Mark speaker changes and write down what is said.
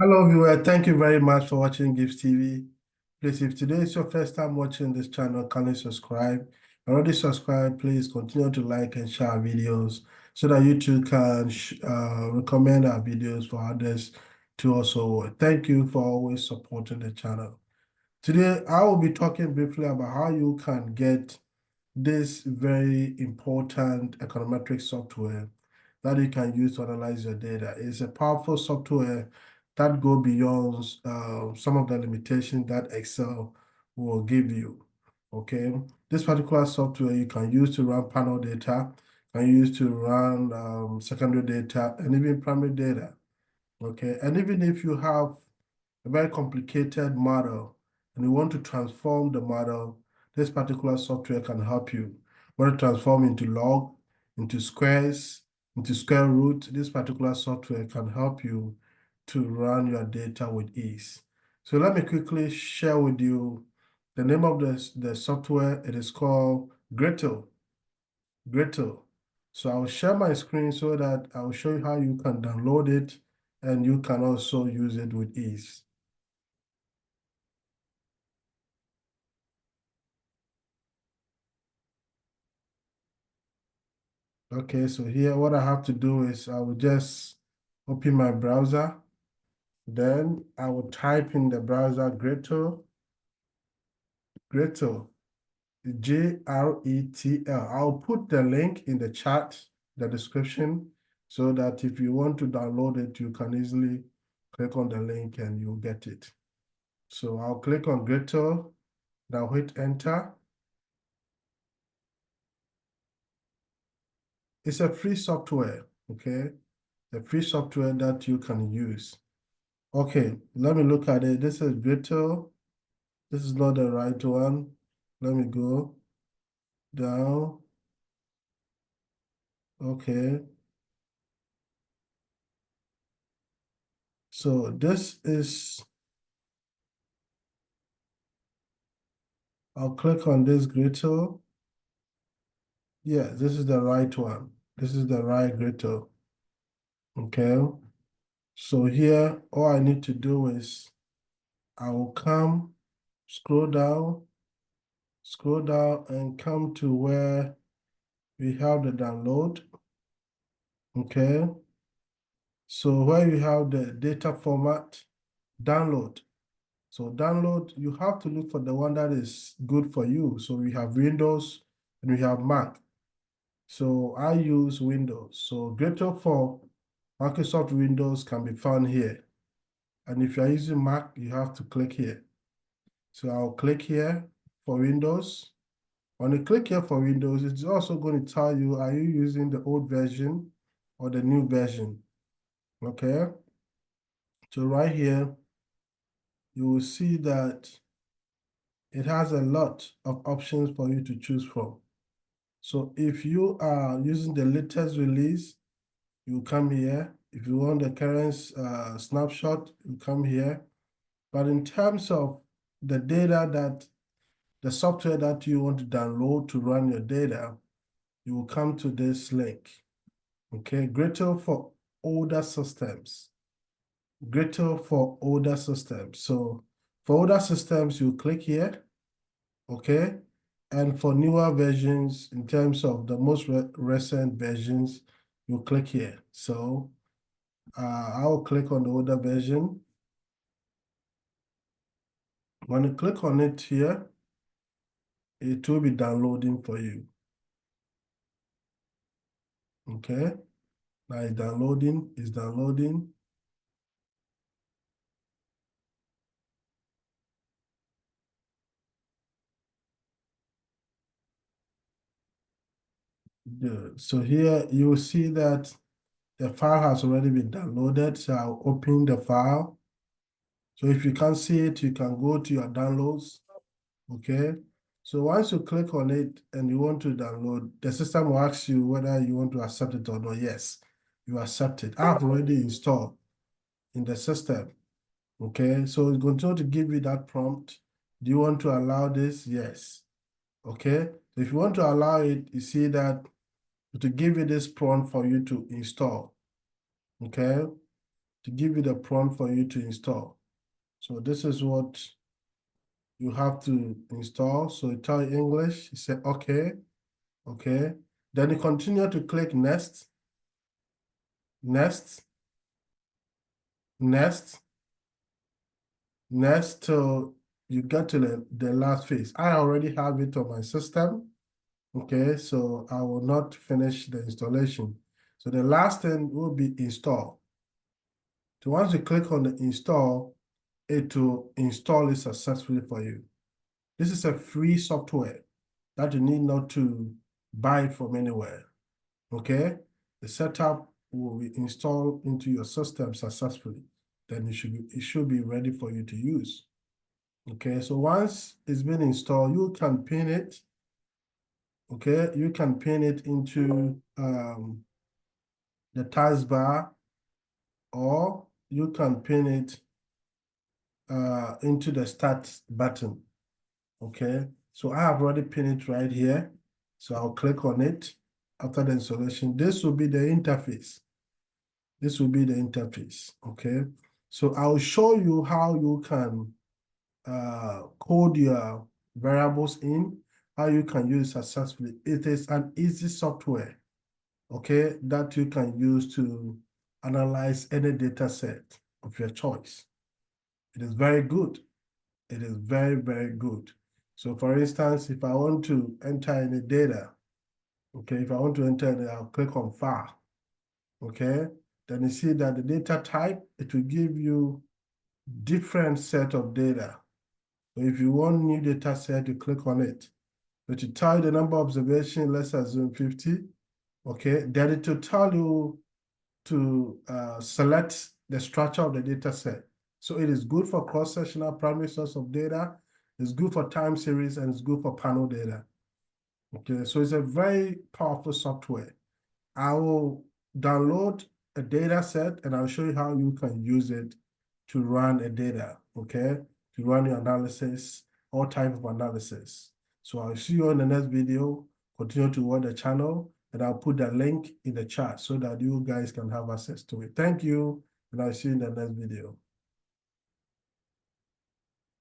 Speaker 1: Hello, viewer. Thank you very much for watching Gibbs TV. Please, if today is your first time watching this channel, kindly subscribe. Already subscribed, please continue to like and share our videos so that YouTube can recommend our videos for others to also watch. Thank you for always supporting the channel. Today, I will be talking briefly about how you can get this very important econometric software that you can use to analyze your data. It's a powerful software that go beyond some of the limitations that Excel will give you. Okay, this particular software you can use to run panel data, can use to run secondary data, and even primary data. Okay, and even if you have a very complicated model and you want to transform the model, this particular software can help you. Want to transform into log, into squares, into square root, this particular software can help you to run your data with ease. So let me quickly share with you the name of the software. It is called Gretl. Gretl. So I'll share my screen so that I'll show you how you can download it and you can also use it with ease. Okay, so here what I have to do is I will just open my browser. Then I will type in the browser Gretl, Gretl. I'll put the link in the chat, the description, so that if you want to download it, you can easily click on the link and you'll get it. So I'll click on Gretl, then I'll hit enter. It's a free software, okay? A free software that you can use. Okay, let me look at it. This is Gretl. This is not the right one. Let me go down. Okay. So this is, I'll click on this Gretl. Yeah, this is the right one. This is the right Gretl. Okay. So here, all I need to do is I will come, scroll down and come to where we have the download. Okay. So where you have the data format, download. So download, you have to look for the one that is good for you. So we have Windows and we have Mac. So I use Windows. So Gretl for Microsoft Windows can be found here. And if you're using Mac, you have to click here. So I'll click here for Windows. When you click here for Windows, it's also going to tell you, are you using the old version or the new version? Okay. So right here, you will see that it has a lot of options for you to choose from. So if you are using the latest release, you come here. If you want the current snapshot, you come here. But in terms of the data that, the software that you want to download to run your data, you will come to this link. Okay, Gretl for older systems. Gretl for older systems. So for older systems, you click here. Okay. And for newer versions, in terms of the most recent versions, you click here. So I'll click on the older version. When you click on it here, it will be downloading for you. Okay. Now it's downloading. Good. So here you will see that the file has already been downloaded. So I'll open the file. So if you can't see it, you can go to your downloads. Okay. So once you click on it and you want to download, the system will ask you whether you want to accept it or not. Yes, you accept it. I've already installed in the system. Okay, so it's going to give you that prompt. Do you want to allow this? Yes. Okay, so if you want to allow it, you see that to give you this prompt for you to install. Okay, to give you the prompt for you to install. So this is what you have to install. So you tell English, you say, okay, okay. Then you continue to click next, next, next, next till you get to the last phase. I already have it on my system. Okay, so I will not finish the installation. So the last thing will be install. So once you click on the install, it will install it successfully for you. This is a free software that you need not to buy from anywhere. Okay, the setup will be installed into your system successfully. Then it should be ready for you to use. Okay, so once it's been installed, you can pin it. Okay, you can pin it into the taskbar, or you can pin it into the start button. Okay, so I have already pinned it right here. So I'll click on it after the installation. This will be the interface. This will be the interface. Okay, so I'll show you how you can code your variables in, how you can use it successfully. It is an easy software, okay, that you can use to analyze any data set of your choice. It is very good. It is very, very good. So for instance, if I want to enter any data, okay, if I want to enter it, I'll click on file, okay? Then you see that the data type, it will give you different set of data. So if you want new data set, you click on it. But to tell you the number of observations, let's assume 50, okay? Then it will tell you to select the structure of the data set. So it is good for cross-sectional primary source of data, it's good for time series, and it's good for panel data. Okay, so it's a very powerful software. I will download a data set and I'll show you how you can use it to run a data, okay? To run your analysis, all type of analysis. So I'll see you in the next video. Continue to watch the channel, and I'll put the link in the chat so that you guys can have access to it. Thank you, and I'll see you in the next video.